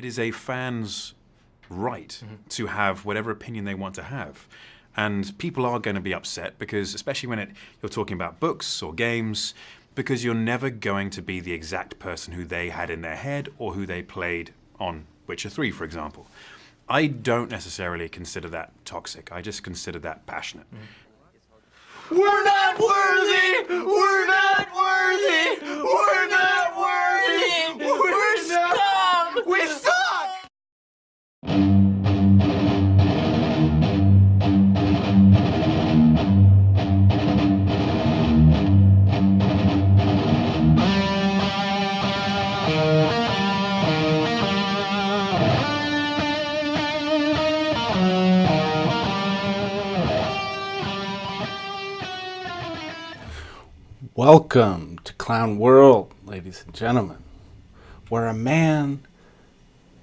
It is a fan's right to have whatever opinion they want to have. And people are going to be upset because, especially when you're talking about books or games, because you're never going to be the exact person who they had in their head or who they played on Witcher 3, for example. I don't necessarily consider that toxic. I just consider that passionate. We're not worthy! We're not worthy! We're not worthy! We're scum! We suck! Welcome to Clown World, ladies and gentlemen, where a man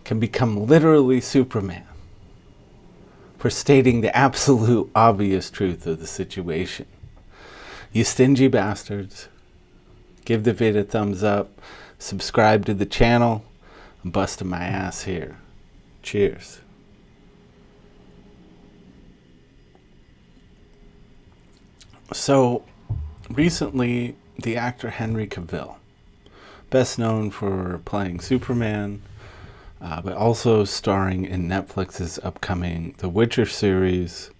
can become literally Superman for stating the absolute obvious truth of the situation. You stingy bastards, give the vid a thumbs up, subscribe to the channel. I'm busting my ass here. Cheers. So, recently, the actor Henry Cavill, best known for playing Superman, but also starring in Netflix's upcoming The Witcher series,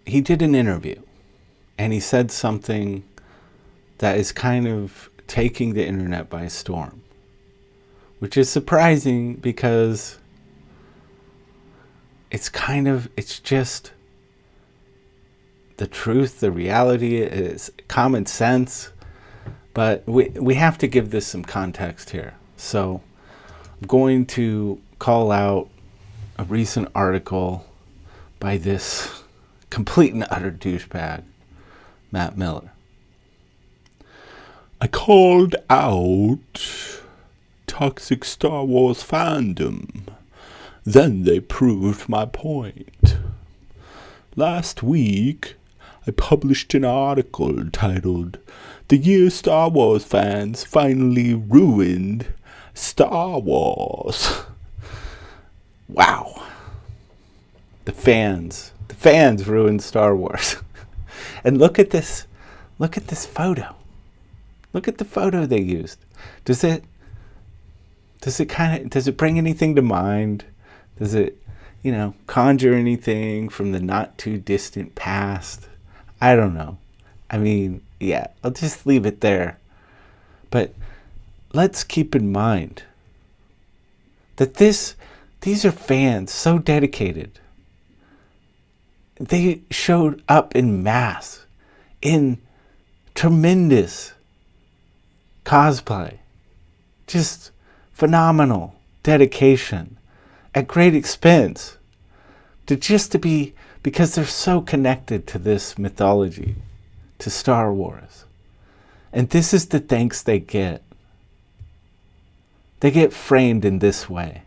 he did an interview, and he said something that is kind of taking the internet by storm, which is surprising because it's just the truth, the reality is common sense, but we have to give this some context here. So I'm going to call out a recent article by this complete and utter douchebag, Matt Miller. I called out toxic Star Wars fandom. Then they proved my point. Last week, I published an article titled, "The Year Star Wars Fans Finally Ruined Star Wars." Wow. The fans ruined Star Wars. And look at this photo. Look at the photo they used. Does it bring anything to mind? Does it, conjure anything from the not too distant past? I don't know. I mean, yeah, I'll just leave it there. But let's keep in mind that these are fans so dedicated. They showed up in mass, in tremendous cosplay. Just phenomenal dedication at great expense because they're so connected to this mythology, to Star Wars. And this is the thanks they get. They get framed in this way.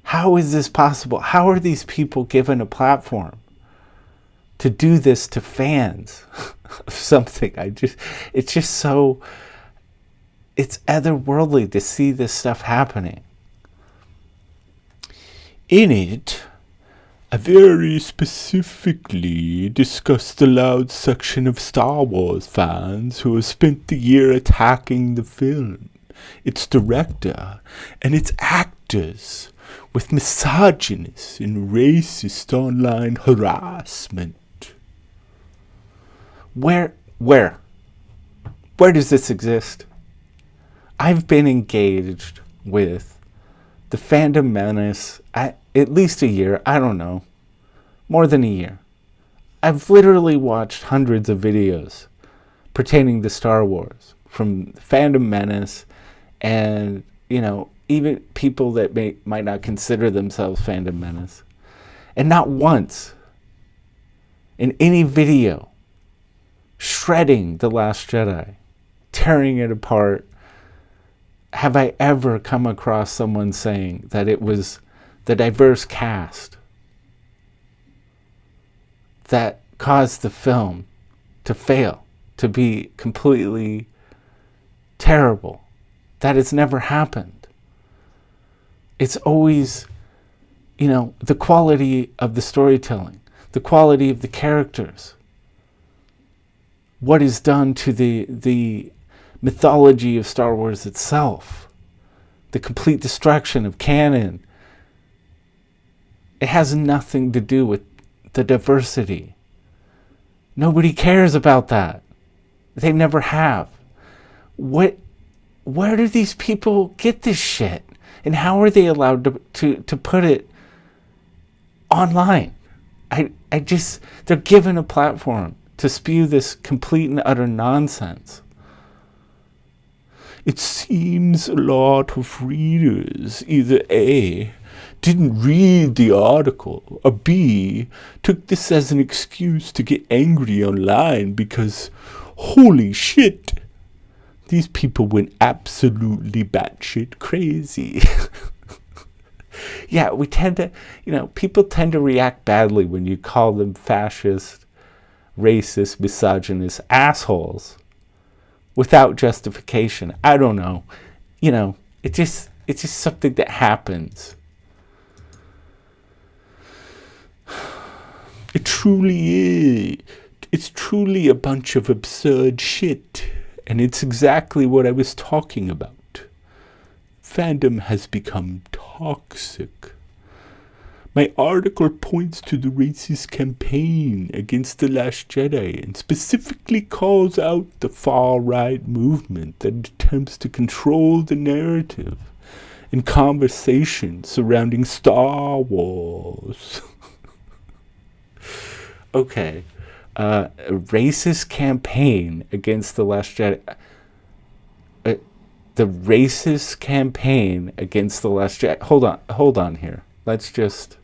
How is this possible? How are these people given a platform to do this to fans of something? It's otherworldly to see this stuff happening. In it, I very specifically discussed the loud section of Star Wars fans who have spent the year attacking the film, its director, and its actors with misogynist and racist online harassment. Where does this exist? I've been engaged with the fandom menace at least a year. I don't know. More than a year. I've literally watched hundreds of videos pertaining to Star Wars from fandom menace and, even people that might not consider themselves fandom menace. And not once in any video shredding The Last Jedi, tearing it apart, have I ever come across someone saying that it was the diverse cast that caused the film to fail, to be completely terrible, that has never happened. It's always, the quality of the storytelling, the quality of the characters, what is done to the mythology of Star Wars itself, the complete destruction of canon. It has nothing to do with the diversity. Nobody cares about that. They never have. Where do these people get this shit? And how are they allowed to put it online? They're given a platform to spew this complete and utter nonsense. It seems a lot of readers either A, didn't read the article, or B, took this as an excuse to get angry online because, holy shit, these people went absolutely batshit crazy. Yeah, we tend to, people tend to react badly when you call them fascist, racist, misogynist assholes without justification. I don't know. It's just something that happens. It truly is. It's truly a bunch of absurd shit. And it's exactly what I was talking about. Fandom has become toxic. My article points to the racist campaign against The Last Jedi and specifically calls out the far-right movement that attempts to control the narrative and conversation surrounding Star Wars. Okay. A racist campaign against The Last Jedi. The racist campaign against The Last Jedi. Hold on here. Let's just.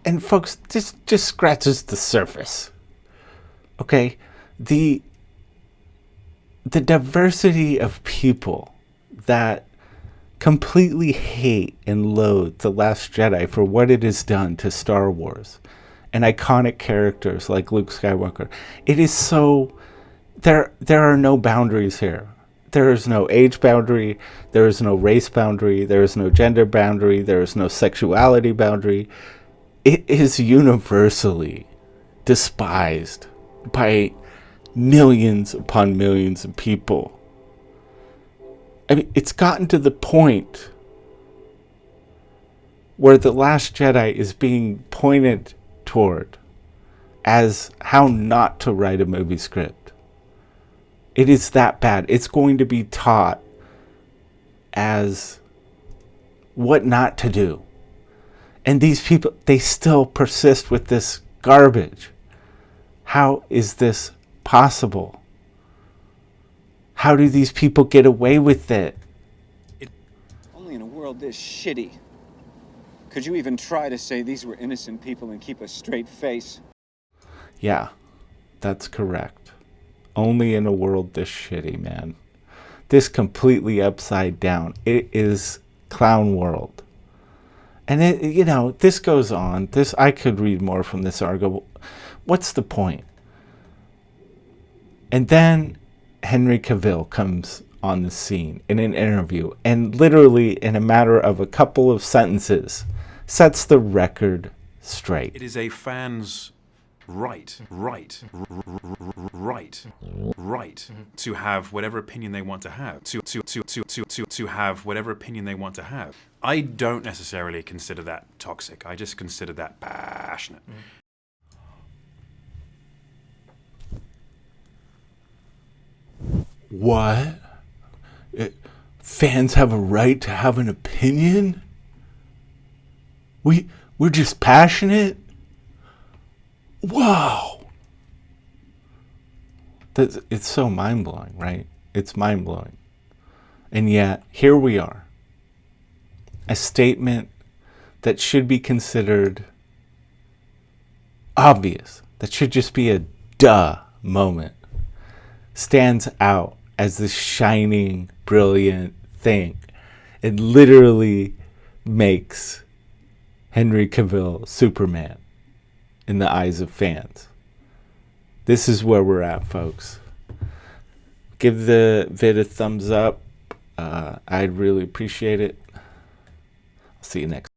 And folks, this just scratches the surface. Okay, the diversity of people that completely hate and loathe The Last Jedi for what it has done to Star Wars and iconic characters like Luke Skywalker. It is so... There are no boundaries here. There is no age boundary. There is no race boundary. There is no gender boundary. There is no sexuality boundary. It is universally despised by millions upon millions of people. I mean, it's gotten to the point where The Last Jedi is being pointed toward as how not to write a movie script. It is that bad. It's going to be taught as what not to do. And these people, they still persist with this garbage. How is this possible? How do these people get away with it? Only in a world this shitty could you even try to say these were innocent people and keep a straight face. Yeah, that's correct. Only in a world this shitty, man. This completely upside down. It is clown world. And it, this goes on. I could read more from this article. What's the point? And then Henry Cavill comes on the scene in an interview and literally in a matter of a couple of sentences sets the record straight. It is a fan's right to have whatever opinion they want to have, to have whatever opinion they want to have. I don't necessarily consider that toxic. I just consider that passionate. What? Fans have a right to have an opinion? We're just passionate? Wow. It's so mind-blowing, right? It's mind-blowing. And yet, here we are. A statement that should be considered obvious, that should just be a duh moment, stands out as this shining, brilliant thing. It literally makes Henry Cavill Superman in the eyes of fans. This is where we're at, folks. Give the vid a thumbs up. I'd really appreciate it. I'll see you next.